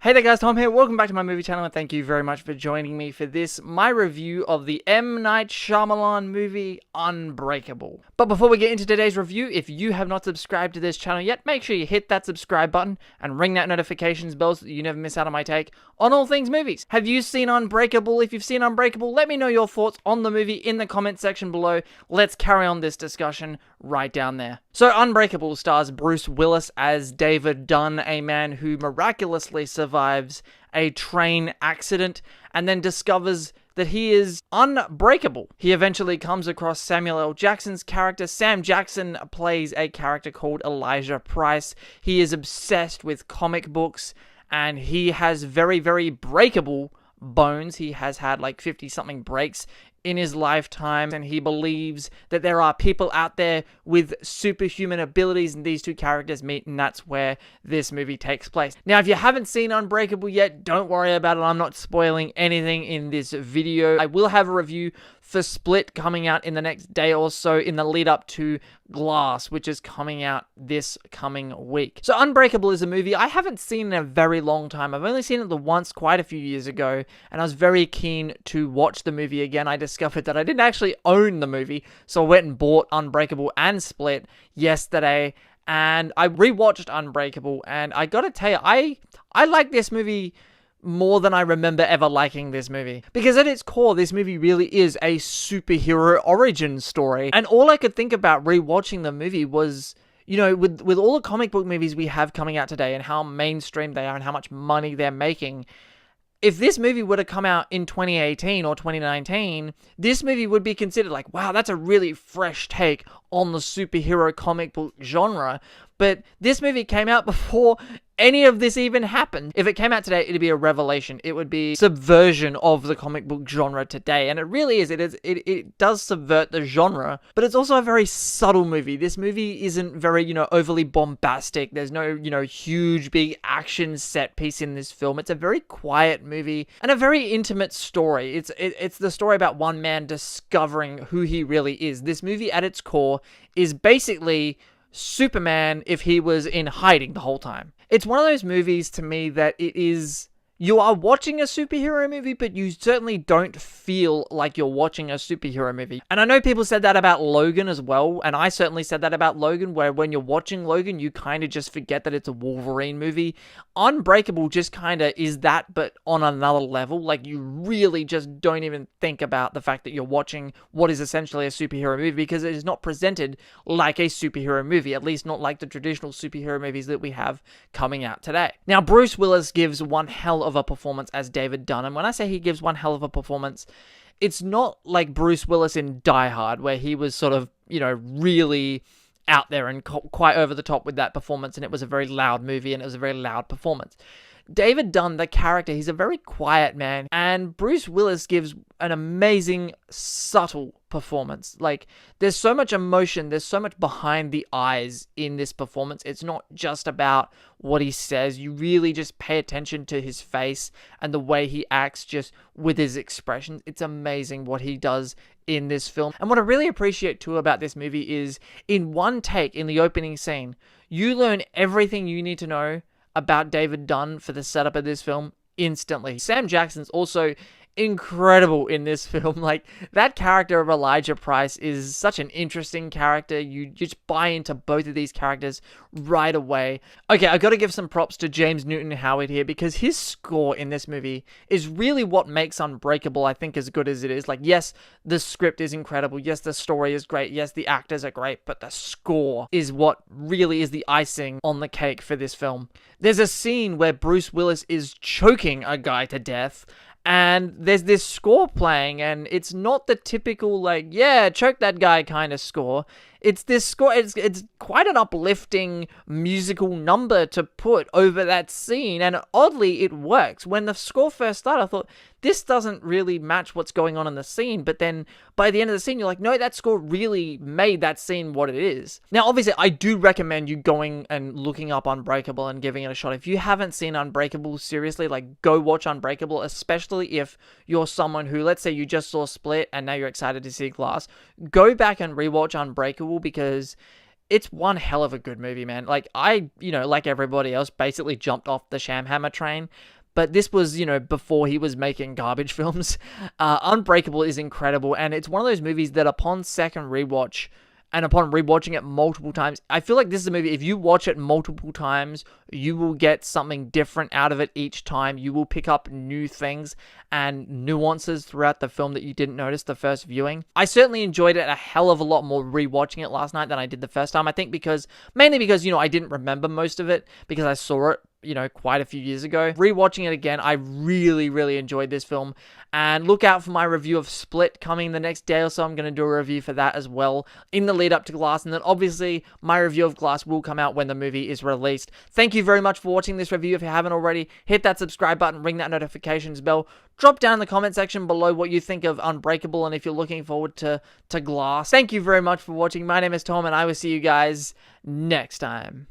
Hey there guys, Tom here. Welcome back to my movie channel and thank you very much for joining me for this, my review of the M. Night Shyamalan movie, Unbreakable. But before we get into today's review, if you have not subscribed to this channel yet, make sure you hit that subscribe button and ring that notifications bell so that you never miss out on my take on all things movies. Have you seen Unbreakable? If you've seen Unbreakable, let me know your thoughts on the movie in the comment section below. Let's carry on this discussion right down there. So Unbreakable stars Bruce Willis as David Dunn, a man who miraculously survives a train accident and then discovers that he is unbreakable. He eventually comes across Samuel L. Jackson's character. Sam Jackson plays a character called Elijah Price. He is obsessed with comic books and he has very, very breakable bones. He has had like 50-something breaks in his lifetime, and he believes that there are people out there with superhuman abilities, and these two characters meet, and that's where this movie takes place. Now, if you haven't seen Unbreakable yet, don't worry about it. I'm not spoiling anything in this video. I will have a review for Split coming out in the next day or so in the lead up to Glass, which is coming out this coming week. So Unbreakable is a movie I haven't seen in a very long time. I've only seen it the once quite a few years ago, and I was very keen to watch the movie again. I discovered that I didn't actually own the movie, so I went and bought Unbreakable and Split yesterday, and I rewatched Unbreakable, and I gotta tell you, I like this movie more than I remember ever liking this movie. Because at its core, this movie really is a superhero origin story. And all I could think about rewatching the movie was, you know, with all the comic book movies we have coming out today and how mainstream they are and how much money they're making, if this movie were to come out in 2018 or 2019, this movie would be considered like, wow, that's a really fresh take on the superhero comic book genre. But this movie came out before any of this even happened. If it came out today, it'd be a revelation. It would be subversion of the comic book genre today. And it really is. It does subvert the genre, but it's also a very subtle movie. This movie isn't very, overly bombastic. There's no, huge, big action set piece in this film. It's a very quiet movie and a very intimate story. It's the story about one man discovering who he really is. This movie at its core is basically Superman if he was in hiding the whole time. It's one of those movies to me that you are watching a superhero movie, but you certainly don't feel like you're watching a superhero movie. And I know people said that about Logan as well, and I certainly said that about Logan, where when you're watching Logan, you kind of just forget that it's a Wolverine movie. Unbreakable just kind of is that, but on another level. Like, you really just don't even think about the fact that you're watching what is essentially a superhero movie, because it is not presented like a superhero movie, at least not like the traditional superhero movies that we have coming out today. Now, Bruce Willis gives one hell of a performance as David Dunn, and when I say he gives one hell of a performance, it's not like Bruce Willis in Die Hard, where he was sort of, really out there and quite over the top with that performance, and it was a very loud movie and it was a very loud performance. David Dunn, the character, he's a very quiet man, and Bruce Willis gives an amazing, subtle performance. Like, there's so much emotion, there's so much behind the eyes in this performance. It's not just about what he says. You really just pay attention to his face and the way he acts just with his expressions. It's amazing what he does in this film. And what I really appreciate too about this movie is, in one take, in the opening scene, you learn everything you need to know about David Dunn for the setup of this film instantly. Sam Jackson's also incredible in this film. Like, that character of Elijah Price is such an interesting character. You just buy into both of these characters right away. Okay, I gotta give some props to James Newton Howard here, because his score in this movie is really what makes Unbreakable, I think, as good as it is. Like, yes, the script is incredible. Yes, the story is great. Yes, the actors are great, but the score is what really is the icing on the cake for this film. There's a scene where Bruce Willis is choking a guy to death, and there's this score playing, and it's not the typical, like, yeah, choke that guy kind of score. It's this score, it's quite an uplifting musical number to put over that scene, and oddly, it works. When the score first started, I thought, this doesn't really match what's going on in the scene, but then by the end of the scene, you're like, no, that score really made that scene what it is. Now, obviously, I do recommend you going and looking up Unbreakable and giving it a shot. If you haven't seen Unbreakable, seriously, like, go watch Unbreakable, especially if you're someone who, let's say you just saw Split and now you're excited to see Glass. Go back and rewatch Unbreakable, because it's one hell of a good movie, man. Like, I, like everybody else, basically jumped off the Shamhammer train. But this was, before he was making garbage films. Unbreakable is incredible, and it's one of those movies that upon second rewatch, and upon rewatching it multiple times, I feel like this is a movie, if you watch it multiple times, you will get something different out of it each time. You will pick up new things and nuances throughout the film that you didn't notice the first viewing. I certainly enjoyed it a hell of a lot more rewatching it last night than I did the first time. I think mainly because, I didn't remember most of it because I saw it, quite a few years ago. Rewatching it again, I really, really enjoyed this film. And look out for my review of Split coming the next day or so. I'm going to do a review for that as well in the lead up to Glass. And then obviously my review of Glass will come out when the movie is released. Thank you very much for watching this review. If you haven't already, hit that subscribe button, ring that notifications bell. Drop down in the comment section below what you think of Unbreakable and if you're looking forward to Glass. Thank you very much for watching. My name is Tom and I will see you guys next time.